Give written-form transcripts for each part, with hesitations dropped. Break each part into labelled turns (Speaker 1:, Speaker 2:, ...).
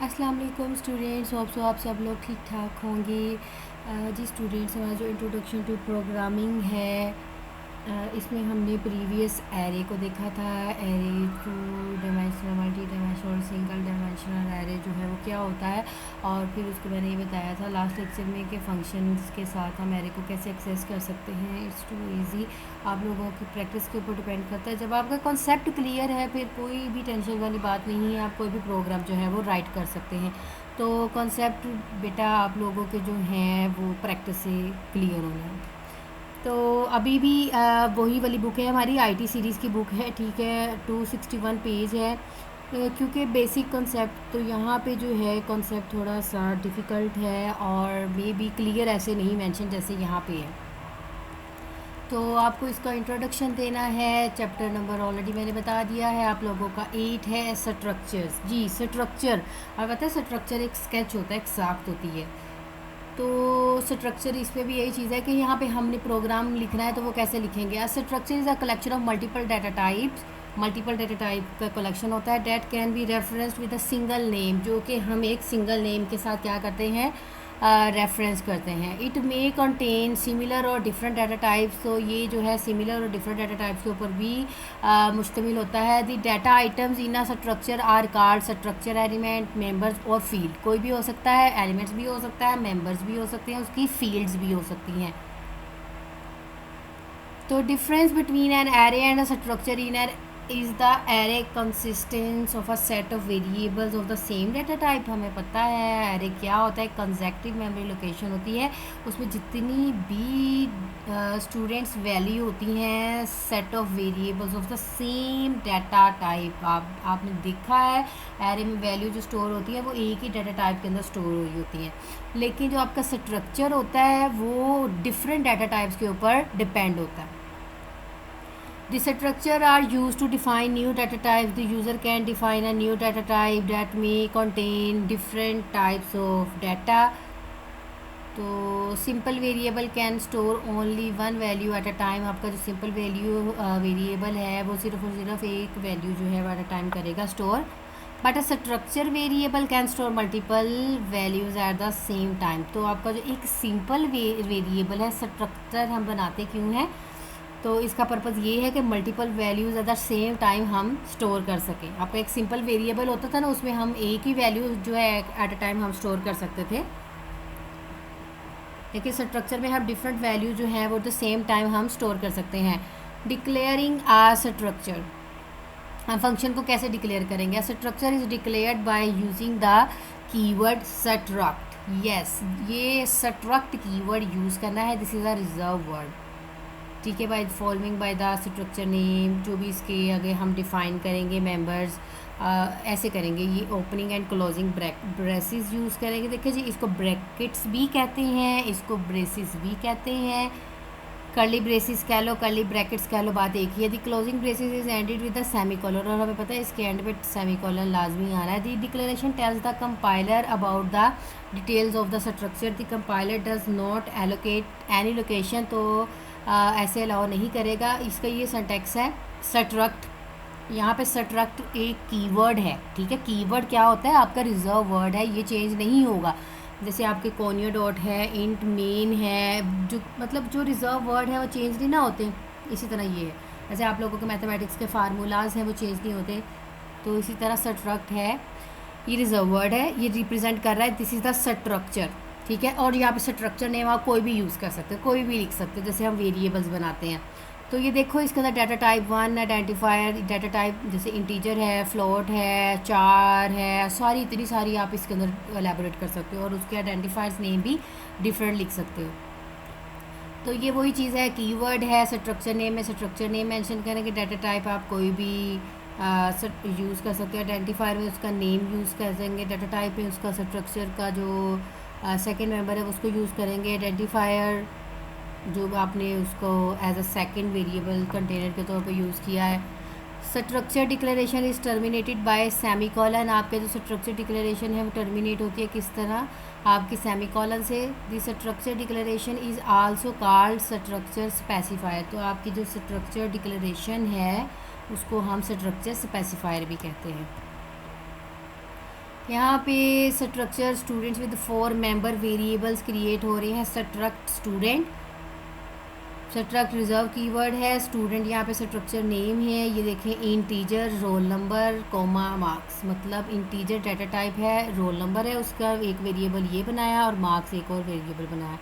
Speaker 1: अस्सलाम वालेकुम students, hope so आप सब लोग ठीक ठाक होंगे। जी स्टूडेंट्स, हमारा जो इंट्रोडक्शन टू प्रोग्रामिंग है इसमें हमने प्रीवियस एरे को देखा था। Array two dimensional, multi dimensional और सिंगल डायमेंशनल एरे जो है वो क्या होता है, और फिर उसको मैंने ये बताया था लास्ट लेक्चर में कि फंक्शंस के साथ हम एरे को कैसे एक्सेस कर सकते हैं। इट्स टू इजी, आप लोगों की प्रैक्टिस के ऊपर डिपेंड करता है। जब आपका कॉन्सेप्ट क्लियर है फिर कोई भी टेंशन वाली बात नहीं है, आप कोई भी प्रोग्राम जो है वो राइट कर सकते हैं। तो कॉन्सेप्ट बेटा आप लोगों के जो हैं वो प्रैक्टिस से क्लियर होने हैं। तो अभी भी वही वाली बुक है, हमारी आईटी सीरीज़ की बुक है, ठीक है। 261 पेज है। क्योंकि बेसिक कॉन्सेप्ट तो यहाँ पे जो है कॉन्सेप्ट थोड़ा सा डिफ़िकल्ट है और मे बी क्लियर ऐसे नहीं मेंशन जैसे यहाँ पे है। तो आपको इसका इंट्रोडक्शन देना है। चैप्टर नंबर ऑलरेडी मैंने बता दिया है आप लोगों का 8 है, स्ट्रक्चर्स। जी स्ट्रक्चर, और पता है स्ट्रक्चर एक स्केच होता है, एक साख्त होती है। तो स्ट्रक्चर इसमें भी यही चीज़ है कि यहाँ पे हमने प्रोग्राम लिखना है तो वो कैसे लिखेंगे। Structure is a collection of multiple data types. Multiple data type का कलेक्शन होता है। That can be referenced with a single name, जो कि हम एक सिंगल नेम के साथ क्या करते हैं, रेफरेंस करते हैं। इट मे कंटेन सिमिलर और डिफरेंट डाटा टाइप्स। तो ये जो है सिमिलर और डिफरेंट डाटा टाइप्स के ऊपर भी मुश्तमिल होता है। The data items in a structure are called structure element, members और फील्ड। कोई भी हो सकता है, एलिमेंट्स भी हो सकता है, मेंबर्स भी हो सकते हैं, उसकी फील्ड्स भी हो सकती हैं। तो difference between an array and a structure in an is the array consistence of a set of variables of the same data type. हमें पता है एरे क्या होता है, कंसेक्टिव मेमोरी लोकेशन होती है, उसमें जितनी भी स्टूडेंट्स वैल्यू होती हैं set of variables of the same data type. आपने देखा है एरे में वैल्यू जो स्टोर होती है वो एक ही डाटा टाइप के अंदर स्टोर हुई होती हैं, लेकिन जो आपका स्ट्रक्चर होता है वो डिफरेंट डाटा टाइप्स के ऊपर डिपेंड होता है। The structure are used to define new data types. The user can define a new data type that may contain different types of data. तो simple variable can store only one value at a time. आपका जो simple value variable है वो सिर्फ और सिर्फ एक value जो है एट अ टाइम करेगा store. But a structure variable can store multiple values at the same time. तो आपका जो एक सिंपल वेरिएबल है, स्ट्रक्चर हम बनाते क्यों हैं, तो इसका पर्पज़ ये है कि multiple values at the same time हम स्टोर कर सकें। आपका एक सिंपल वेरिएबल होता था ना, उसमें हम एक ही वैल्यू जो है एट अ टाइम हम स्टोर कर सकते थे, लेकिन स्ट्रक्चर में हम डिफरेंट वैल्यू जो है वो द सेम टाइम हम स्टोर कर सकते हैं। डिक्लेयरिंग आ स्ट्रक्चर, हम फंक्शन को कैसे डिक्लेयर करेंगे। Structure is declared by using the keyword struct. Yes, ये स्ट्रक्ट कीवर्ड यूज़ करना है, this is a reserve word, ठीक है। By following by the structure name, जो भी इसके आगे हम डिफ़ाइन करेंगे मेंबर्स ऐसे करेंगे। ये opening and closing braces use करेंगे। देखिए जी, इसको ब्रैकेट्स भी कहते हैं, इसको ब्रेसेस भी कहते हैं, कर्ली ब्रेसिस कह लो, कर्ली ब्रैकेट्स कह लो, बात एक ही है। The closing braces is ended with the semicolon, और हमें पता है इसके एंड पे सेमी कॉलन लाजमी आना है। The declaration tells the compiler about the details of the structure. The compiler does not allocate any location, तो ऐसे अलाउ नहीं करेगा। इसका ये सिंटैक्स है स्ट्रक्ट। यहाँ पे स्ट्रक्ट एक कीवर्ड है, ठीक है। कीवर्ड क्या होता है, आपका रिजर्व वर्ड है, ये चेंज नहीं होगा। जैसे आपके कोनियो डॉट है, इंट मेन है, जो मतलब जो रिजर्व वर्ड है वो चेंज नहीं ना होते, इसी तरह ये है। जैसे आप लोगों के मैथमेटिक्स के फार्मूलाज हैं वो चेंज नहीं होते, तो इसी तरह स्ट्रक्ट है, ये रिजर्व वर्ड है, ये रिप्रेजेंट कर रहा है दिस इज़ द स्ट्रक्चर, ठीक है। और यहाँ पे स्ट्रक्चर नेम आप कोई भी यूज़ कर सकते हो, कोई भी लिख सकते हो, जैसे हम वेरिएबल्स बनाते हैं। तो ये देखो इसके अंदर data type 1 identifier, data type जैसे इंटीजर है, फ्लोट है, चार है, सारी इतनी सारी आप इसके अंदर एलैबोरेट कर सकते हो, और उसके आइडेंटिफायर्स नेम भी डिफरेंट लिख सकते हो। तो ये वही चीज़ है, कीवर्ड है, स्ट्रक्चर नेम में स्ट्रक्चर नेम मेंशन करेंगे, डाटा टाइप आप कोई भी यूज़ कर सकते हो, आइडेंटिफायर में उसका नेम यूज़ कर देंगे, डाटा टाइप में उसका स्ट्रक्चर का जो सेकेंड मेंबर है उसको यूज़ करेंगे, आइडेंटिफायर जो आपने उसको as a second variable container के तौर पे यूज़ किया है। Structure declaration is terminated by semicolon. आपके जो स्ट्रक्चर डिक्लेरेशन है वो टर्मिनेट होती है किस तरह, आपकी सेमी कॉलन से। The structure declaration is also called structure specifier. तो आपकी जो स्ट्रक्चर डिक्लेरेशन है उसको हम स्ट्रक्चर स्पेसिफायर भी कहते हैं। यहाँ पे structure students with 4 member variables create हो रहे हैं। Struct student, struct reserve keyword है, स्टूडेंट यहाँ पे स्ट्रक्चर नेम है, ये देखें integer, roll number, comma, marks, मतलब इंटीजर डाटा टाइप है, रोल नंबर है उसका एक वेरिएबल ये बनाया और मार्क्स एक और वेरिएबल बनाया।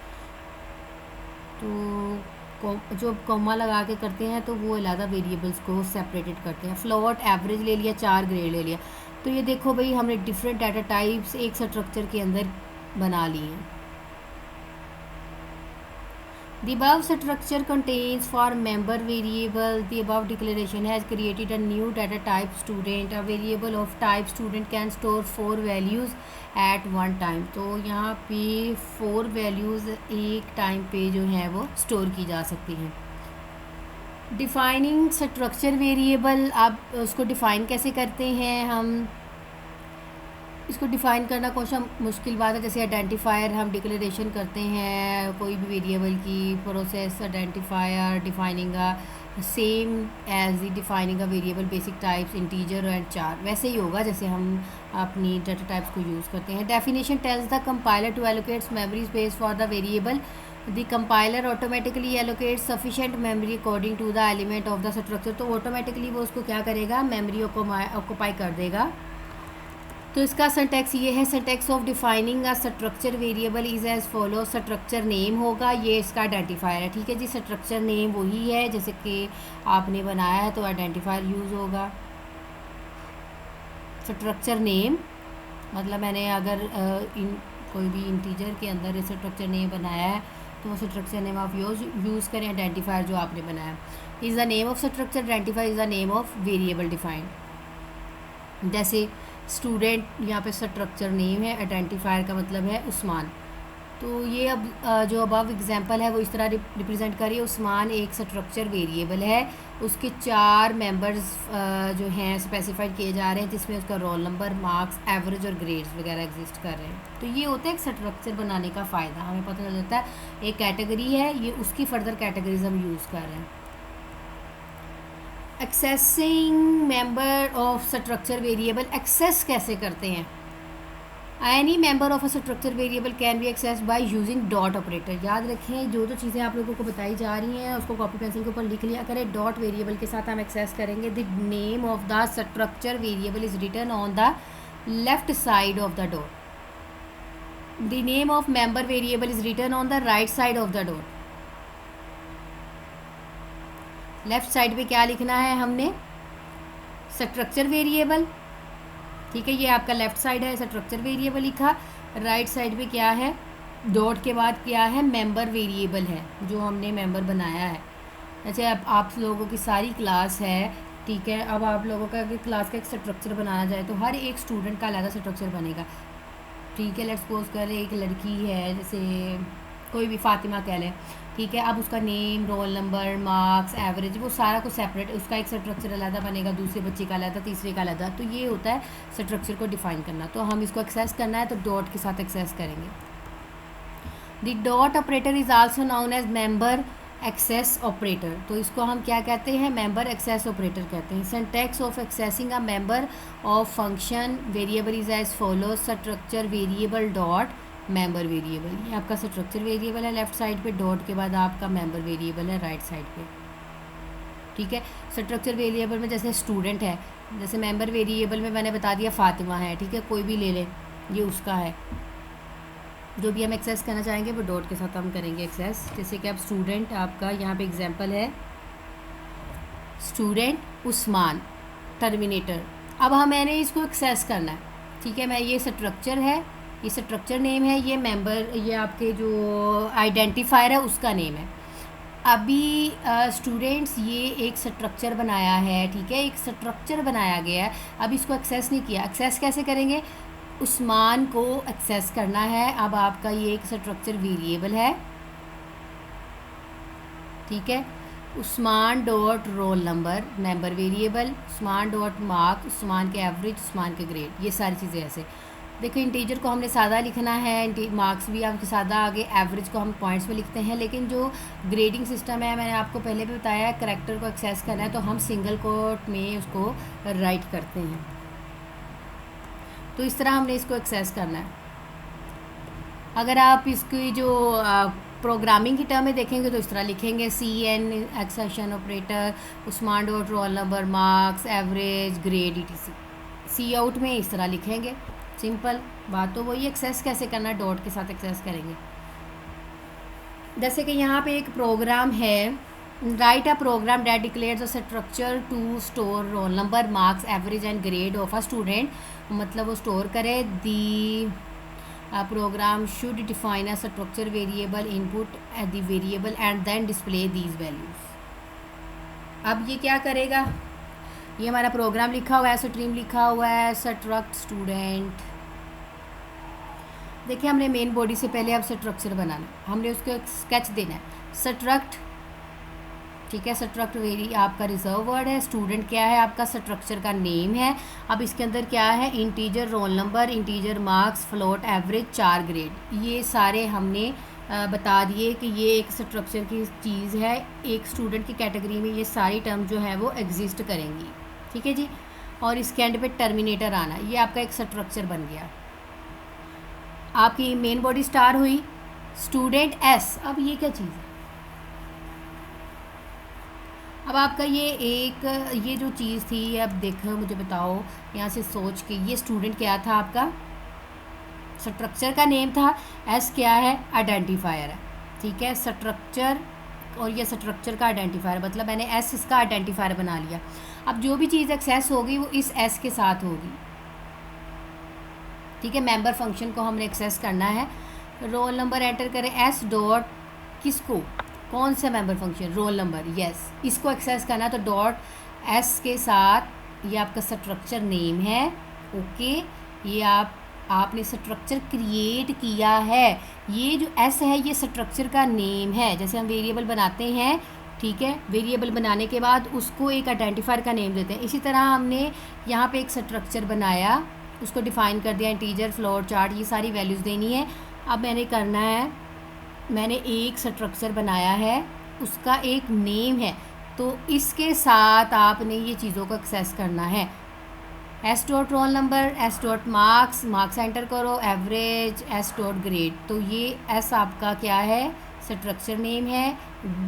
Speaker 1: तो जो कोमा लगा के करते हैं तो वो अलग वेरिएबल्स को सेपरेटेड करते हैं। फ्लोट एवरेज ले लिया, 4 ग्रेड ले लिया। तो ये देखो भाई हमने डिफरेंट डाटा टाइप्स एक स्ट्रक्चर के अंदर बना लिए हैं। The above structure contains for member variable. The above declaration has created a new data type student. A variable of type student can store 4 values at one time. तो यहाँ पे 4 values एक टाइम पे जो है वो स्टोर की जा सकती हैं। डिफाइनिंग स्ट्रक्चर वेरिएबल, अब उसको डिफ़ाइन कैसे करते हैं हम? इसको डिफ़ाइन करना कौन सा मुश्किल बात है। जैसे आइडेंटिफायर हम डिक्लेरेशन करते हैं कोई भी वेरिएबल की, process identifier defining same as the defining a variable basic types integer and char, वैसे ही होगा जैसे हम अपनी डाटा टाइप्स को यूज़ करते हैं। Definition tells the compiler to allocates memory space for the variable. The compiler automatically allocates sufficient memory according to the element of the structure. तो automatically वो उसको क्या करेगा, मेमोरी ऑक्यूपाई कर देगा। तो इसका सिंटैक्स ये है, syntax of defining a structure variable is as follow. Structure name होगा, ये इसका आइडेंटिफायर है, ठीक है जी। स्ट्रक्चर नेम वही है जैसे कि आपने बनाया है तो आइडेंटिफायर यूज़ होगा। स्ट्रक्चर नेम मतलब मैंने अगर कोई भी इंटीजर के अंदर स्ट्रक्चर नेम बनाया है तो वो स्ट्रक्चर नेम आप यूज़ करें। आइडेंटिफायर जो आपने बनाया is the name of structure, identifier is the name of variable defined. जैसे स्टूडेंट यहाँ पे स्ट्रक्चर नेम है, आइडेंटिफायर का मतलब है उस्मान। तो ये अब जो अबव एग्जांपल है वो इस तरह रिप्रेजेंट करिए। उस्मान एक स्ट्रक्चर वेरिएबल है, उसके 4 मेंबर्स जो हैं स्पेसिफाइड किए जा रहे हैं जिसमें उसका रोल नंबर, मार्क्स, एवरेज और ग्रेड्स वगैरह एग्जिस्ट कर रहे हैं। तो ये होता है एक स्ट्रक्चर बनाने का फ़ायदा, हमें पता चल जाता है एक कैटेगरी है, ये उसकी फर्दर कैटेगरीज हम यूज़ कर रहे हैं। Accessing member of structure variable, access कैसे करते हैं? Any member of a structure variable can be access by using dot operator. याद रखें जो चीज़ें आप लोगों को बताई जा रही हैं उसको कॉपी पेंसिल के ऊपर लिख लिया करें। डॉट वेरिएबल के साथ हम एक्सेस करेंगे। The name of the structure variable is written on the left side of the dot. The name of member variable is written on the right side of the dot. Left side पे क्या लिखना है हमने, structure variable, ठीक है, ये आपका left side है, स्ट्रक्चर वेरिएबल लिखा। राइट साइड पे क्या है, डॉट के बाद क्या है, मेंबर वेरिएबल है जो हमने मेंबर बनाया है। अच्छा अब आप लोगों की सारी क्लास है, ठीक है, अब आप लोगों का अगर क्लास का एक स्ट्रक्चर बनाना जाए तो हर एक स्टूडेंट का अलग स्ट्रक्चर बनेगा, ठीक है। लेट्स सपोज करें एक लड़की है, जैसे कोई भी फातिमा कह लें, ठीक है। अब उसका name, role number, marks, average, वो सारा कुछ सेपरेट, उसका एक स्ट्रक्चर अलग बनेगा, दूसरे बच्चे का अलग, तीसरे का अलग। तो ये होता है स्ट्रक्चर को डिफाइन करना। तो हम इसको एक्सेस करना है तो डॉट के साथ एक्सेस करेंगे। The dot operator is also known as member access operator. तो इसको हम क्या कहते हैं, मेंबर एक्सेस ऑपरेटर कहते हैं। Syntax of accessing a member of function variable is as follow. Structure variable dot member variable, ये आपका स्ट्रक्चर वेरिएबल है लेफ्ट साइड पे, डॉट के बाद आपका मेंबर वेरिएबल है राइट साइड पे, ठीक है। स्ट्रक्चर वेरिएबल में जैसे स्टूडेंट है, जैसे मेंबर वेरिएबल में मैंने बता दिया फातिमा है, ठीक है, कोई भी ले लें, ये उसका है। जो भी हम एक्सेस करना चाहेंगे वो डॉट के साथ हम करेंगे एक्सेस। जैसे कि आप स्टूडेंट, आपका यहाँ पे एग्जांपल है स्टूडेंट उस्मान टर्मिनेटर। अब मैंने इसको एक्सेस करना है, ठीक है। मैं ये स्ट्रक्चर है, ये स्ट्रक्चर नेम है, ये मेंबर, ये आपके जो आइडेंटिफायर है उसका नेम है। अभी स्टूडेंट्स ये एक स्ट्रक्चर बनाया है, ठीक है, एक स्ट्रक्चर बनाया गया है। अब इसको एक्सेस नहीं किया, एक्सेस कैसे करेंगे, उस्मान को एक्सेस करना है। अब आपका ये एक स्ट्रक्चर वेरिएबल है, ठीक है। Usman dot roll number member variable, Usman dot marks, Usman के एवरेज, उस्मान के ग्रेड, ये सारी चीज़ें ऐसे। देखो इंटीजर को हमने सादा लिखना है, मार्क्स भी आपके सादा आगे, एवरेज को हम पॉइंट्स में लिखते हैं। लेकिन जो ग्रेडिंग सिस्टम है मैंने आपको पहले भी बताया, करैक्टर को एक्सेस करना है तो हम सिंगल कोट में उसको राइट करते हैं। तो इस तरह हमने इसको एक्सेस करना है। अगर आप इसकी जो प्रोग्रामिंग की टर्म में देखेंगे तो इस तरह लिखेंगे CN accession operator, Usman dot roll number, marks, average, grade etc। C out में इस तरह लिखेंगे, सिंपल बात तो वही। एक्सेस कैसे करना, डॉट के साथ एक्सेस करेंगे। जैसे कि यहाँ पे एक प्रोग्राम है, write a program that declares a structure to store roll number, marks, average and grade of a student. मतलब वो स्टोर करे दी program should define a structure variable input at the variable and then display these values। अब ये क्या करेगा, ये हमारा programme लिखा हुआ है, स्ट्रीम लिखा हुआ है स्ट्रक्ट स्टूडेंट। देखिए हमने मेन बॉडी से पहले अब स्ट्रक्चर बनाना, हमने उसको एक स्केच देना है। स्ट्रक्ट, ठीक है, स्ट्रक्ट वेरी आपका रिजर्व वर्ड है। स्टूडेंट क्या है, आपका स्ट्रक्चर का नेम है। अब इसके अंदर क्या है, integer roll number, integer marks, float, average, 4 grade. ये सारे हमने बता दिए कि ये एक स्ट्रक्चर की चीज़ है। एक स्टूडेंट की कैटेगरी में ये सारी टर्म जो है वो एग्जिस्ट करेंगी, ठीक है जी। और इसके एंड पे टर्मिनेटर आना, ये आपका एक स्ट्रक्चर बन गया। आपकी मेन बॉडी स्टार हुई, स्टूडेंट S। अब ये क्या चीज़ है, अब आपका ये जो चीज़ थी, अब देखो मुझे बताओ यहाँ से सोच के, ये स्टूडेंट क्या था, आपका स्ट्रक्चर का नेम था। S क्या है, आइडेंटिफायर है, ठीक है, स्ट्रक्चर। और ये स्ट्रक्चर का आइडेंटिफायर, मतलब मैंने S इसका आइडेंटिफायर बना लिया। अब जो भी चीज़ एक्सेस होगी वो इस S के साथ होगी, ठीक है। मेंबर फंक्शन को हमने एक्सेस करना है। रोल नंबर एंटर करें, S डॉट किसको, कौन सा member function, roll number, yes, इसको एक्सेस करना है। तो डॉट S के साथ ये आपका स्ट्रक्चर नेम है, ओके। ये आपने स्ट्रक्चर क्रिएट किया है। ये जो S है ये स्ट्रक्चर का नेम है। जैसे हम वेरिएबल बनाते हैं, ठीक है, वेरिएबल बनाने के बाद उसको एक आइडेंटिफायर का नेम देते हैं। इसी तरह हमने यहाँ पे एक स्ट्रक्चर बनाया, उसको डिफ़ाइन कर दिया, इंटीजर, फ्लोट, चार्ट, ये सारी वैल्यूज़ देनी है। अब मैंने करना है, मैंने एक स्ट्रक्चर बनाया है, उसका एक नेम है, तो इसके साथ आपने ये चीज़ों को एक्सेस करना है। S dot roll number, S dot marks, marks enter करो, एवरेज, S डॉट ग्रेड। तो ये S आपका क्या है, स्ट्रक्चर नेम है।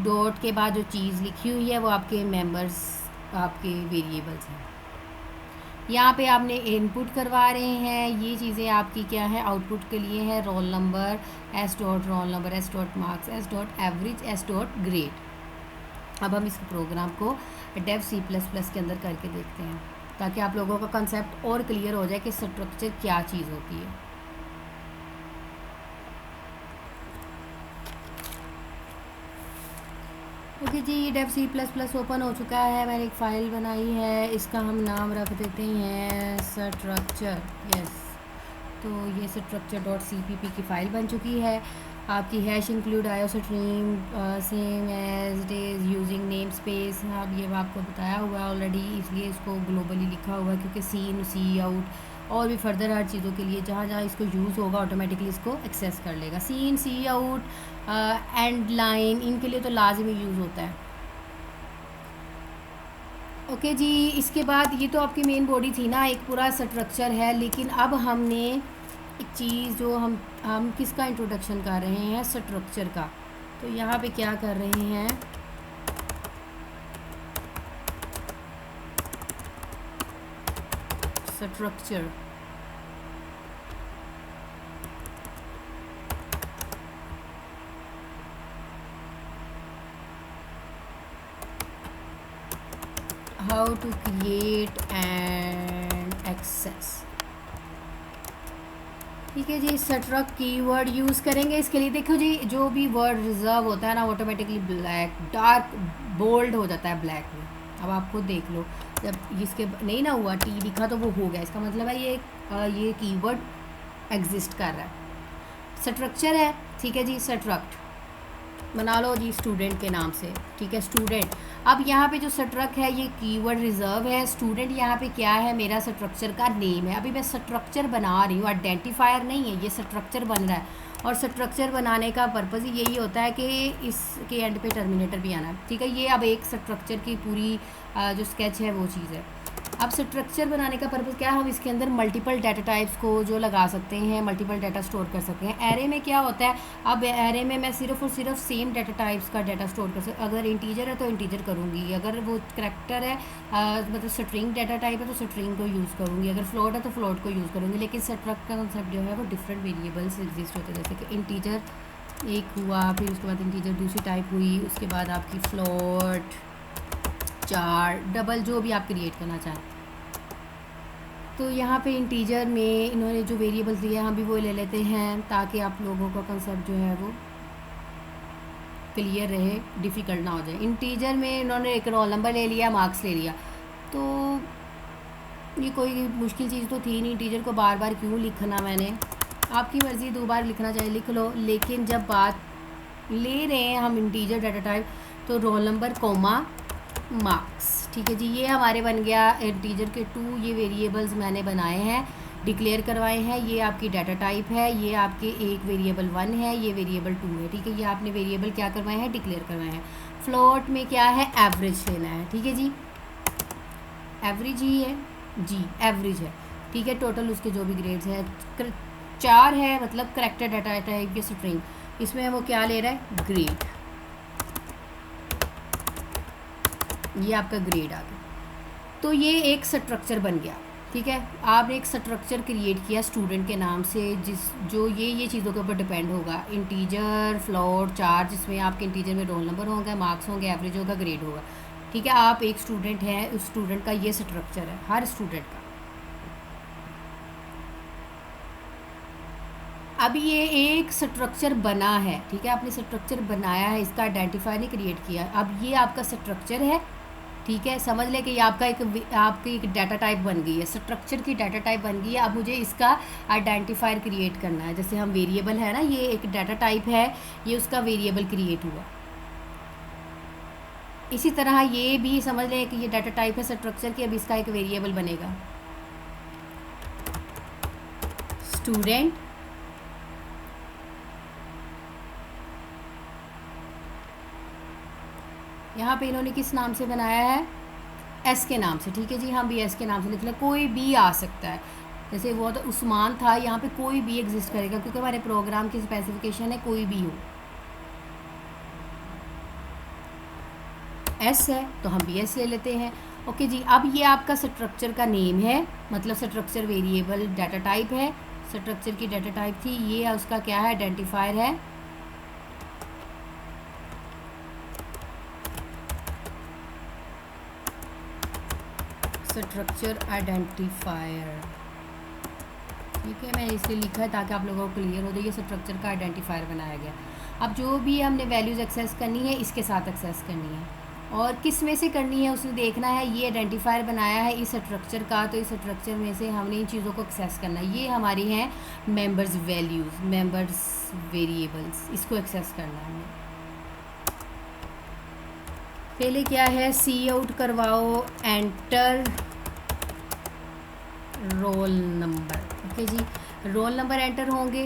Speaker 1: डॉट के बाद जो चीज़ लिखी हुई है वो आपके मेंबर्स, आपके वेरिएबल्स हैं। यहाँ पे आपने इनपुट करवा रहे हैं, ये चीज़ें आपकी क्या है, आउटपुट के लिए है। Roll number, S dot roll number, S dot marks, S dot average, S dot grade. अब हम इस प्रोग्राम को डेव C++ के अंदर करके देखते हैं, ताकि आप लोगों का कंसेप्ट और क्लियर हो जाए कि स्ट्रक्चर क्या चीज़ होती है। ओके जी, डेव C++ ओपन हो चुका है। मैंने एक फ़ाइल बनाई है, इसका हम नाम रख देते हैं स्ट्रक्चर, यस। तो ये स्ट्रक्चर डॉट CPP की फ़ाइल बन चुकी है। आपकी hash include iostream same as it is using namespace. अब ये आपको बताया हुआ है ऑलरेडी, इसलिए इसको ग्लोबली लिखा हुआ है, क्योंकि सी आउट और भी फर्दर हर चीज़ों के लिए जहाँ जहाँ इसको यूज़ होगा ऑटोमेटिकली इसको एक्सेस कर लेगा। सी आउट, एंड लाइन, इनके लिए तो लाजमी यूज़ होता है। ओके जी, इसके बाद ये तो आपकी मेन बॉडी थी ना, एक पूरा स्ट्रक्चर है। लेकिन अब हमने एक चीज़ जो हम किसका इंट्रोडक्शन कर रहे हैं, स्ट्रक्चर का। तो यहाँ पे क्या कर रहे हैं, structure. How to create and access, ठीक है जी। स्ट्रक्ट कीवर्ड यूज़ करेंगे इसके लिए। देखो जी, जो भी वर्ड रिजर्व होता है ना, ऑटोमेटिकली ब्लैक, डार्क बोल्ड हो जाता है ब्लैक में। अब आप खुद देख लो, जब इसके नहीं ना हुआ T लिखा तो वो हो गया, इसका मतलब है ये कीवर्ड एग्जिस्ट कर रहा है। स्ट्रक्चर है, ठीक है जी। स्ट्रक्ट बना लो जी स्टूडेंट के नाम से, ठीक है, स्टूडेंट। अब यहाँ पे जो स्ट्रक्ट है ये कीवर्ड रिजर्व है। स्टूडेंट यहाँ पे क्या है, मेरा स्ट्रक्चर का नेम है। अभी मैं स्ट्रक्चर बना रही हूँ, आइडेंटिफायर नहीं है, ये स्ट्रक्चर बन रहा है। और स्ट्रक्चर बनाने का पर्पज़ ही यही होता है कि इसके एंड पे टर्मिनेटर भी आना है, ठीक है। ये अब एक स्ट्रक्चर की पूरी जो स्केच है वो चीज़ है। अब स्ट्रक्चर बनाने का पर्पज़ क्या है, हम इसके अंदर मल्टीपल डाटा टाइप्स को जो लगा सकते हैं, मल्टीपल डाटा स्टोर कर सकते हैं। एरे में क्या होता है, अब एरे में मैं सिर्फ और सिर्फ सेम डाटा टाइप्स का डाटा स्टोर कर सकती, अगर इंटीजर है तो इंटीजर करूँगी, अगर वो करैक्टर है मतलब स्ट्रिंग डाटा टाइप है तो स्ट्रिंग को यूज़ करूँगी, अगर फ्लोट है तो फ्लोट को यूज़ करूँगी। लेकिन स्ट्रक्चर का कंसेप्ट जो है वो डिफरेंट वेरिएबल्स एग्जिस्ट होते हैं, जैसे कि इंटीजर एक हुआ, फिर उसके बाद इंटीजर दूसरी टाइप हुई, उसके बाद आपकी फ्लोट, चार, डबल, जो भी आप क्रिएट करना चाहें। तो यहाँ पे इंटीजर में इन्होंने जो वेरिएबल्स दिए हैं हम भी वो ले लेते हैं, ताकि आप लोगों का कंसेप्ट जो है वो क्लियर रहे, डिफ़िकल्ट ना हो जाए। इंटीजर में इन्होंने एक रोल नंबर ले लिया, मार्क्स ले लिया, तो ये कोई मुश्किल चीज़ तो थी नहीं। इंटीजर को बार बार क्यों लिखना, मैंने आपकी मर्ज़ी, 2 बार लिखना चाहे लिख लो, लेकिन जब बात ले रहे हैं हम इंटीजर डाटा टाइप तो रोल नंबर कोमा मार्क्स, ठीक है जी। ये हमारे बन गया इंटीजर के 2 ये वेरिएबल्स मैंने बनाए हैं, डिक्लेयर करवाए हैं। ये आपकी डाटा टाइप है, ये आपके एक वेरिएबल 1 है, ये वेरिएबल 2 है, ठीक है। ये आपने वेरिएबल क्या करवाए हैं, डिक्लेयर करवाए हैं। फ्लोट में क्या है, एवरेज लेना है, ठीक है जी, एवरेज ही है जी, एवरेज है, ठीक है। टोटल उसके जो भी ग्रेड्स हैं 4 है, मतलब करैक्टर डाटा टाइप के स्ट्रिंग, इसमें वो क्या ले रहा है, ग्रेड, ये आपका ग्रेड आ गया। तो ये एक स्ट्रक्चर बन गया, ठीक है। आपने एक स्ट्रक्चर क्रिएट किया स्टूडेंट के नाम से, जो ये चीज़ों के ऊपर डिपेंड होगा, इंटीजर, फ्लोट, चार, जिसमें आपके इंटीजर में रोल नंबर होंगे, मार्क्स होंगे, एवरेज होगा, ग्रेड होगा, ठीक है। आप एक स्टूडेंट हैं, उस स्टूडेंट का ये स्ट्रक्चर है, हर स्टूडेंट का। अभी ये एक स्ट्रक्चर बना है, ठीक है, आपने स्ट्रक्चर बनाया है, इसका आइडेंटिफायर नहीं क्रिएट किया। अब ये आपका स्ट्रक्चर है, ठीक है, समझ लें कि ये आपकी एक डाटा टाइप बन गई है, स्ट्रक्चर की डाटा टाइप बन गई है। अब मुझे इसका आइडेंटिफायर क्रिएट करना है, जैसे हम वेरिएबल है ना, ये एक डाटा टाइप है, ये उसका वेरिएबल क्रिएट हुआ। इसी तरह ये भी समझ लें कि ये डाटा टाइप है स्ट्रक्चर की, अब इसका एक वेरिएबल बनेगा, स्टूडेंट, यहाँ पे इन्होंने किस नाम से बनाया है, एस के नाम से, ठीक है जी। हम भी एस के नाम से लिख लें, कोई भी आ सकता है, जैसे वो तो उस्मान था, यहाँ पे कोई भी एग्जिस्ट करेगा, क्योंकि हमारे प्रोग्राम की स्पेसिफिकेशन है कोई भी हो, एस है तो हम भी एस ले लेते हैं, ओके जी। अब ये आपका स्ट्रक्चर का नेम है, मतलब स्ट्रक्चर वेरिएबल डाटा टाइप है, स्ट्रक्चर की डाटा टाइप थी, ये उसका क्या है, आइडेंटिफायर है, स्ट्रक्चर आइडेंटिफायर, ठीक है। मैंने इसलिए लिखा है ताकि आप लोगों को क्लियर हो जाए, ये स्ट्रक्चर का आइडेंटिफायर बनाया गया। अब जो भी हमने वैल्यूज़ एक्सेस करनी है इसके साथ एक्सेस करनी है, और किस में से करनी है उसने देखना है। ये आइडेंटिफायर बनाया है इस स्ट्रक्चर का, तो इस स्ट्रक्चर में से हमने इन चीज़ों को एक्सेस करना है। ये हमारी हैं मेंबर्स वैल्यूज़, मेंबर्स वेरिएबल्स, इसको एक्सेस करना है हमें। पहले क्या है, सी आउट करवाओ, एंटर रोल नंबर, ओके जी। रोल नंबर एंटर होंगे,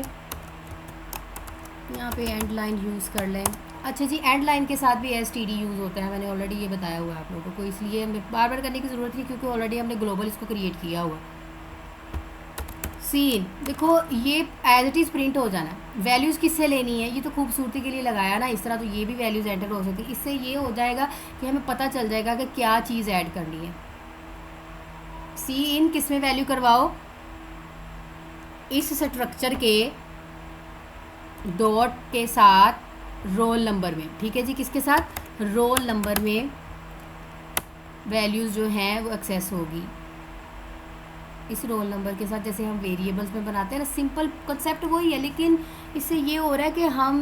Speaker 1: यहाँ पे एंड लाइन यूज़ कर लें। अच्छा जी, एंड लाइन के साथ भी STD यूज़ होता है, मैंने ऑलरेडी ये बताया हुआ है आप लोगों को, इसलिए हमें बार बार करने की ज़रूरत नहीं, क्योंकि ऑलरेडी हमने ग्लोबल इसको क्रिएट किया हुआ। सीन देखो, ये एज इट इज़ प्रिंट हो जाना है। वैल्यूज़ किससे लेनी है, ये तो खूबसूरती के लिए लगाया ना इस तरह, तो ये भी वैल्यूज़ एंटर हो सकती है। इससे ये हो जाएगा कि हमें पता चल जाएगा कि क्या चीज़ ऐड करनी है। सी इन किस में वैल्यू करवाओ, इस स्ट्रक्चर के डॉट के साथ रोल नंबर में, ठीक है जी, किसके साथ, रोल नंबर में वैल्यूज़ जो हैं वो एक्सेस होगी इस रोल नंबर के साथ, जैसे हम वेरिएबल्स में बनाते हैं ना। सिंपल कॉन्सेप्ट वही है, लेकिन इससे ये हो रहा है कि हम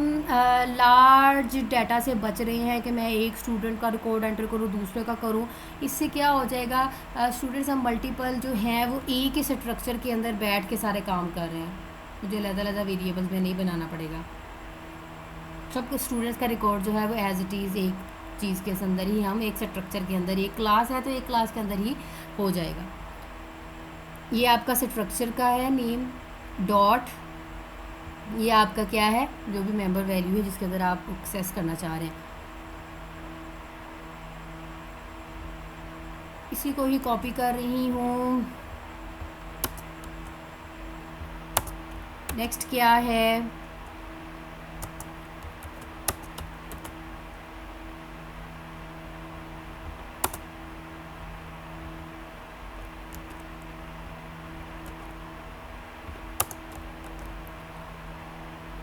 Speaker 1: लार्ज डाटा से बच रहे हैं कि मैं एक स्टूडेंट का रिकॉर्ड एंटर करूँ, दूसरे का करूँ। इससे क्या हो जाएगा, स्टूडेंट्स हम मल्टीपल जो हैं वो एक ही स्ट्रक्चर के अंदर बैठ के सारे काम कर रहे हैं, मुझे अलग-अलग वेरिएबल्स में नहीं बनाना पड़ेगा। सब स्टूडेंट्स का रिकॉर्ड जो है वो एज इट इज़ एक चीज़ के अंदर ही, हम एक स्ट्रक्चर के अंदर, एक क्लास है तो एक क्लास के अंदर ही हो जाएगा। ये आपका स्ट्रक्चर का है नेम, डॉट, ये आपका क्या है, जो भी मेंबर वैल्यू है जिसके अंदर आप एक्सेस करना चाह रहे हैं। इसी को ही कॉपी कर रही हूँ। नेक्स्ट क्या है,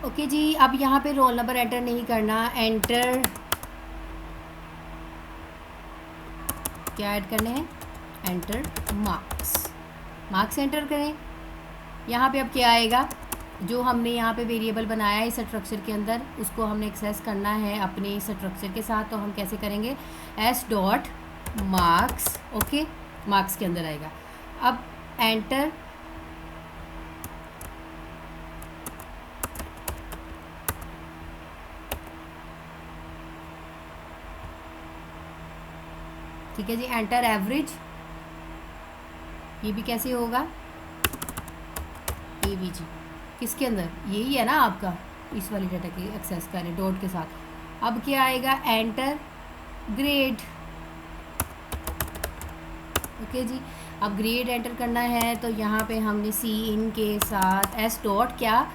Speaker 1: ओके जी। अब यहाँ पे रोल नंबर एंटर नहीं करना, एंटर क्या ऐड करने हैं, एंटर मार्क्स, मार्क्स एंटर करें। यहाँ पे अब क्या आएगा, जो हमने यहाँ पे वेरिएबल बनाया है इस स्ट्रक्चर के अंदर, उसको हमने एक्सेस करना है अपने इस स्ट्रक्चर के साथ। तो हम कैसे करेंगे, S dot marks, okay, marks के अंदर आएगा। अब एंटर, ठीक है जी, एंटर एवरेज, ये भी कैसे होगा, एवीजी किसके अंदर, यही है ना आपका, इस वाली डाटा की एक्सेस करें डॉट के साथ। अब क्या आएगा, एंटर ग्रेड, ओके जी। अब ग्रेड एंटर करना है, तो यहाँ पे हमने सी इन के साथ एस डॉट क्या,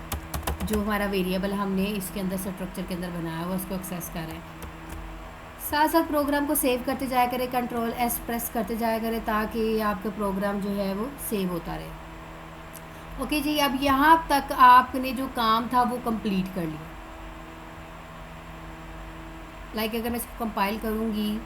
Speaker 1: जो हमारा वेरिएबल हमने इसके अंदर स्ट्रक्चर के अंदर बनाया हुआ उसको एक्सेस करें। साथ साथ प्रोग्राम को सेव करते जाया करें, कंट्रोल एस प्रेस करते जाया करें, ताकि आपका प्रोग्राम जो है वो सेव होता रहे। ओके जी, अब यहाँ तक आपने जो काम था वो कंप्लीट कर लिया। लाइक अगर मैं इसको कंपाइल करूँगी,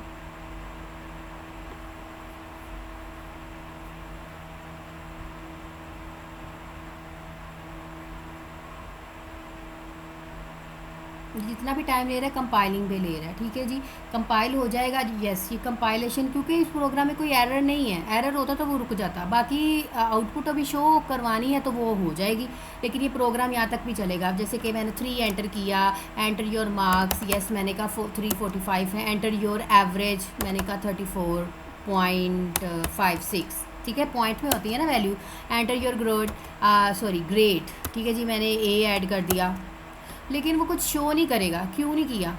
Speaker 1: जितना भी टाइम ले रहा है कंपाइलिंग पे ले रहा है, ठीक है जी, कंपाइल हो जाएगा। यस, ये कंपाइलेशन, क्योंकि इस प्रोग्राम में कोई एरर नहीं है, एरर होता तो वो रुक जाता, बाकी आउटपुट अभी शो करवानी है तो वो हो जाएगी, लेकिन ये प्रोग्राम यहाँ तक भी चलेगा। अब जैसे कि मैंने 3 एंटर किया, एंटर योर मार्क्स, यस मैंने कहा 345 है, एंटर योर एवरेज मैंने कहा 34.56, ठीक है, पॉइंट में होती है ना value. Enter your grade, grade, ठीक है जी, मैंने ए ऐड कर दिया, लेकिन वो कुछ शो नहीं करेगा। क्यों नहीं किया,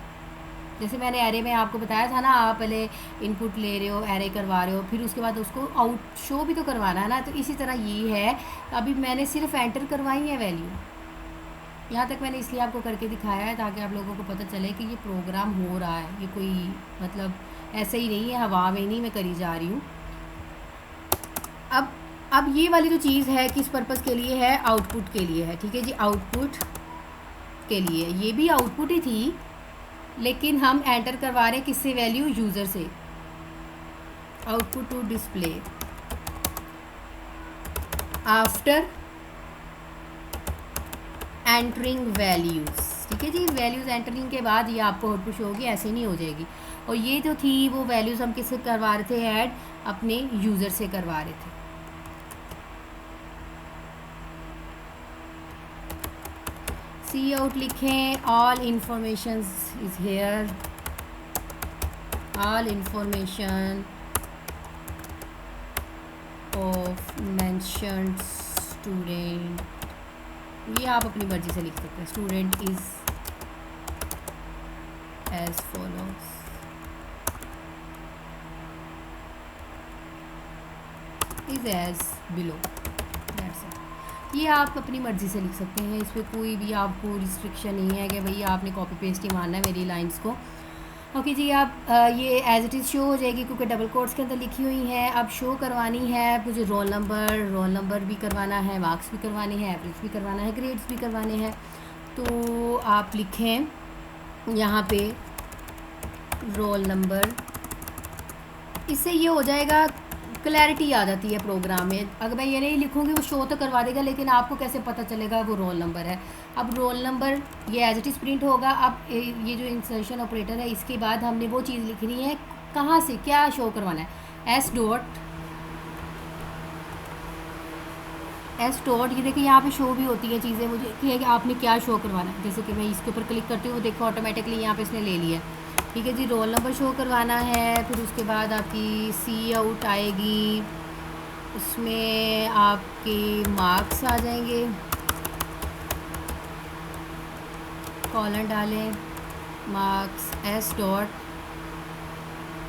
Speaker 1: जैसे मैंने एरे में आपको बताया था ना, आप पहले इनपुट ले रहे हो, एरे करवा रहे हो, फिर उसके बाद उसको आउट शो भी तो करवाना है ना, तो इसी तरह ये है। अभी मैंने सिर्फ एंटर करवाई है वैल्यू, यहाँ तक मैंने इसलिए आपको करके दिखाया है ताकि आप लोगों को पता चले कि ये प्रोग्राम हो रहा है, ये कोई मतलब ऐसे ही नहीं है, हवा में नहीं मैं करी जा रही हूँ। अब ये वाली जो चीज़ है किस पर्पज़ के लिए है, आउटपुट के लिए है, ठीक है जी, आउटपुट के लिए। ये भी आउटपुट ही थी, लेकिन हम एंटर करवा रहे हैं किससे, वैल्यू यूज़र से। Output to display after entering values, ठीक है जी, वैल्यूज़ एंटरिंग के बाद ये आपको आउटपुट शो होगी, ऐसे नहीं हो जाएगी। और ये जो थी वो वैल्यूज़ हम किससे करवा रहे थे ऐड, अपने यूज़र से करवा रहे थे। सी आउट लिखें, all information is here, all information of mentioned student, ये आप अपनी मर्जी से लिख सकते हैं। Student is as follows, is as below, ये आप अपनी मर्ज़ी से लिख सकते हैं, इस पर कोई भी आपको रिस्ट्रिक्शन नहीं है कि भाई आपने कॉपी पेस्ट ही मानना है मेरी लाइंस को। ओके जी, आप ये एज इट इज़ शो हो जाएगी क्योंकि डबल कोट्स के अंदर लिखी हुई है। अब शो करवानी है मुझे रोल नंबर भी करवाना है, मार्क्स भी करवाने हैं, एवरेज भी करवाना है, ग्रेड्स भी करवाने हैं। तो आप लिखें यहाँ पे रोल नंबर, इससे ये हो जाएगा, क्लैरिटी आ जाती है प्रोग्राम में। अगर मैं ये नहीं लिखूँगी वो शो तो करवा देगा, लेकिन आपको कैसे पता चलेगा वो रोल नंबर है। अब रोल नंबर ये एज इट इज़ प्रिंट होगा। अब ये जो इंसर्शन ऑपरेटर है, इसके बाद हमने वो चीज़ लिखनी है कहाँ से क्या शो करवाना है, एस डॉट, ये देखिए यहाँ पे शो भी होती है चीज़ें, मुझे कि आपने क्या शो करवाना है। जैसे कि मैं इसके ऊपर क्लिक करती हूँ, देखो ऑटोमेटिकली यहाँ पे इसने ले लिया, ठीक है जी। रोल नंबर शो करवाना है, फिर उसके बाद आपकी सी आउट आएगी, उसमें आपके मार्क्स आ जाएंगे, कॉलन डालें मार्क्स, एस डॉट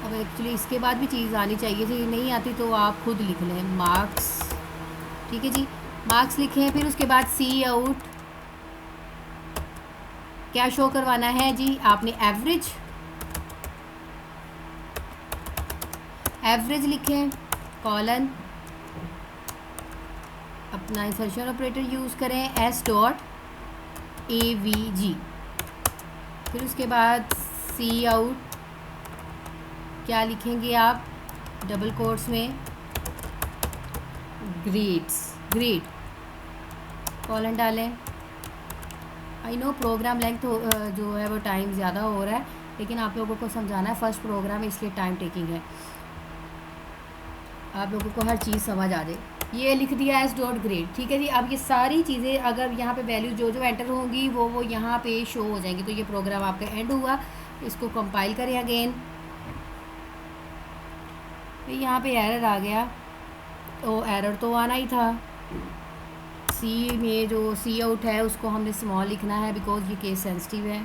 Speaker 1: अब एक्चुअली इसके बाद भी चीज़ आनी चाहिए थी, नहीं आती तो आप खुद लिख लें मार्क्स। ठीक है जी, मार्क्स लिखें। फिर उसके बाद सी आउट क्या शो करवाना है जी, आपने एवरेज लिखें, कॉलन अपना इंसर्शन ऑपरेटर यूज़ करें s.avg। फिर उसके बाद सी आउट क्या लिखेंगे आप, डबल कोट्स में ग्रेड कॉलन डालें। आई नो प्रोग्राम लेंथ जो है वो टाइम ज़्यादा हो रहा है, लेकिन आप लोगों को समझाना है, फर्स्ट प्रोग्राम है इसलिए टाइम टेकिंग है, आप लोगों को हर चीज़ समझ आ जाए। ये लिख दिया s.grade। ठीक है जी, अब ये सारी चीज़ें अगर यहाँ पे वैल्यू जो एंटर होंगी वो यहाँ पे शो हो जाएंगी। तो ये प्रोग्राम आपका एंड हुआ। इसको कंपाइल करें अगेन। यहाँ पे एरर आ गया, तो एरर तो आना ही था। सी में जो सी आउट है उसको हमने स्मॉल लिखना है बिकॉज ये केस सेंसिटिव है।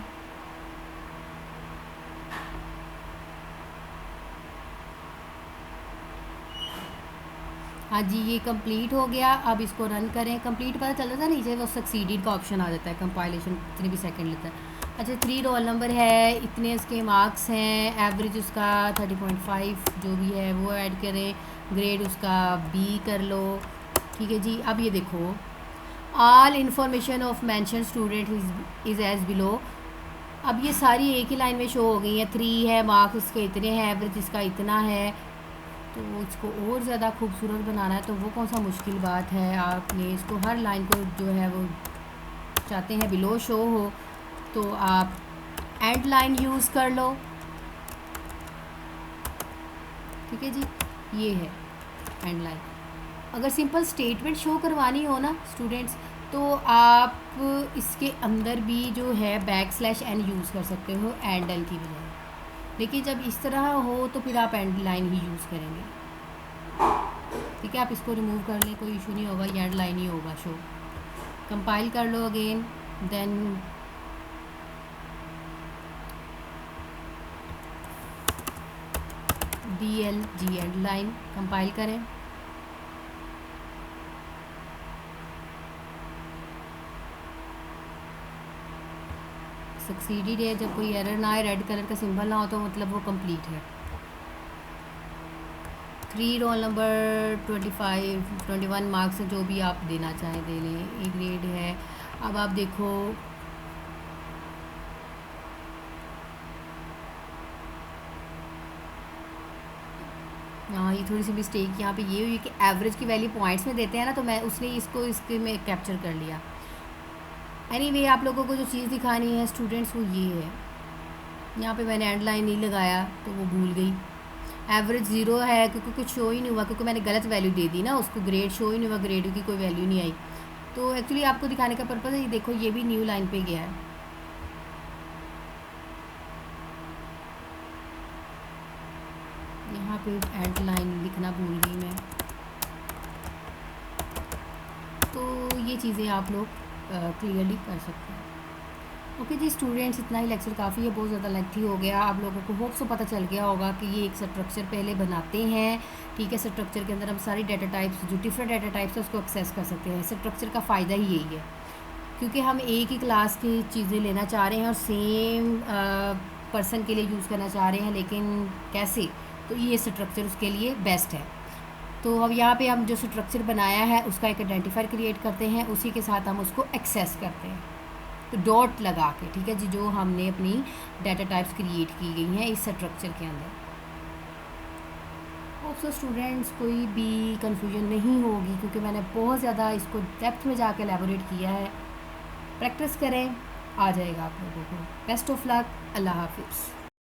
Speaker 1: हाँ जी, ये कंप्लीट हो गया। अब इसको रन करें। कंप्लीट पता चल रहा था नीचे वो सक्सीडेड का ऑप्शन आ जाता है, कंपाइलेशन इतने भी सेकंड लेता है। अच्छा, 3 रोल नंबर है, इतने इसके मार्क्स हैं, एवरेज उसका 30.5 जो भी है वो ऐड करें, ग्रेड उसका बी कर लो। ठीक है जी, अब ये देखो all information of mention student is as below. अब ये सारी एक ही लाइन में शो हो गई हैं। 3 है, मार्क्स इसके इतने हैं, एवरेज इसका इतना है। तो इसको और ज़्यादा खूबसूरत बनाना है तो वो कौन सा मुश्किल बात है। आपने इसको हर लाइन को जो है वो चाहते हैं बिलो शो हो, तो आप एंड लाइन यूज़ कर लो। ठीक है जी, ये है एंड लाइन। अगर सिंपल स्टेटमेंट शो करवानी हो ना स्टूडेंट्स, तो आप इसके अंदर भी जो है \n यूज़ कर सकते हो एंड एल की बजाय। लेकिन जब इस तरह हो तो फिर आप एंड लाइन ही यूज़ करेंगे। ठीक है, आप इसको रिमूव कर लें, कोई इशू नहीं होगा, ये एंड लाइन ही होगा शो। कंपाइल कर लो again, then DLG end line compile करें। सक्सीडेड है, जब कोई एरर ना आए, रेड कलर का सिंबल ना हो तो मतलब वो कंप्लीट है। 3 रोल नंबर 21 मार्क्स जो भी आप देना चाहें दे लें, ए ग्रेड है। अब आप देखो हाँ, ये थोड़ी सी मिस्टेक यहाँ पे ये हुई कि एवरेज की वैल्यू पॉइंट्स में देते हैं ना, तो मैं उसने इसको इसके में कैप्चर कर लिया। एनीवे, आप लोगों को जो चीज़ दिखानी है स्टूडेंट्स वो ये है। यहाँ पे मैंने एंड लाइन नहीं लगाया तो वो भूल गई। एवरेज 0 है क्योंकि कुछ शो ही नहीं हुआ, क्योंकि मैंने गलत वैल्यू दे दी ना उसको, ग्रेड शो ही नहीं हुआ, ग्रेड की कोई वैल्यू नहीं आई। तो एक्चुअली आपको दिखाने का पर्पज़ है, ये देखो ये भी न्यू लाइन पे गया है। यहाँ पे एंड लाइन लिखना भूल गई मैं। तो ये चीज़ें आप लोग क्लियरली कर सकते हैं। ओके जी स्टूडेंट्स, इतना ही लेक्चर काफ़ी है, बहुत ज़्यादा लेंथी हो गया। आप लोगों को होप से पता चल गया होगा कि ये एक स्ट्रक्चर पहले बनाते हैं। ठीक है, स्ट्रक्चर के अंदर हम सारी डाटा टाइप्स जो डिफरेंट डाटा टाइप्स है उसको एक्सेस कर सकते हैं। स्ट्रक्चर का फ़ायदा ही यही है, क्योंकि हम एक ही क्लास की चीज़ें लेना चाह रहे हैं और सेम पर्सन के लिए यूज़ करना चाह रहे हैं, लेकिन कैसे, तो ये स्ट्रक्चर उसके लिए बेस्ट है। तो अब यहाँ पे हम जो स्ट्रक्चर बनाया है उसका एक आइडेंटिफायर क्रिएट करते हैं, उसी के साथ हम उसको एक्सेस करते हैं, तो डॉट लगा के। ठीक है जी, जो हमने अपनी डाटा टाइप्स क्रिएट की गई हैं इस स्ट्रक्चर के अंदर। होप सो स्टूडेंट्स कोई भी कंफ्यूजन नहीं होगी, क्योंकि मैंने बहुत ज़्यादा इसको डेप्थ में जाकर एलैबोरेट किया है। प्रैक्टिस करें, आ जाएगा आप लोगों को। बेस्ट ऑफ लक, अल्लाह हाफिज़।